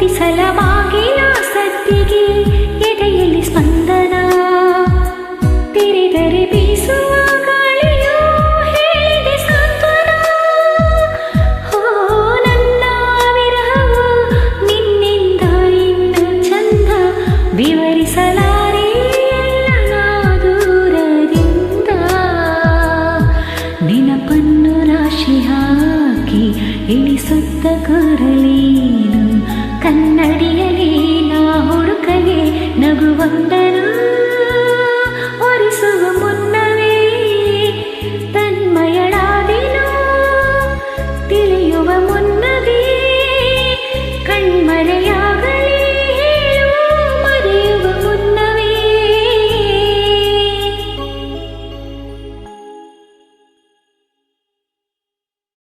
ಗುರುತಿಸಲ ಬಾಗಿಲ ಸದ್ದಿಗೆ ಎದೆಯಲ್ಲಿ ಸ್ಪಂದನ ತೆರೆದರೆ ಬೀಸುವ ಗಾಳಿಯು ಹೇಳಿದೆ ಸಾಂತ್ವನ. ಓ ನನ್ನ ವಿರಹವು ನಿನ್ನಿಂದ ಇನ್ನು ಚಂದ ವಿವರಿಸಲಾರೆ ಎಲ್ಲ ದೂರದಿಂದ. ನೆನಪನ್ನು ರಾಶಿ ಹಾಕಿ ಇಳಿಸುತ್ತ ಕೊರಲೇನು ಕನ್ನಡಿಯಲಿ ನಾ ಹುಡುಕಲೆ ನಗುವಂದನು.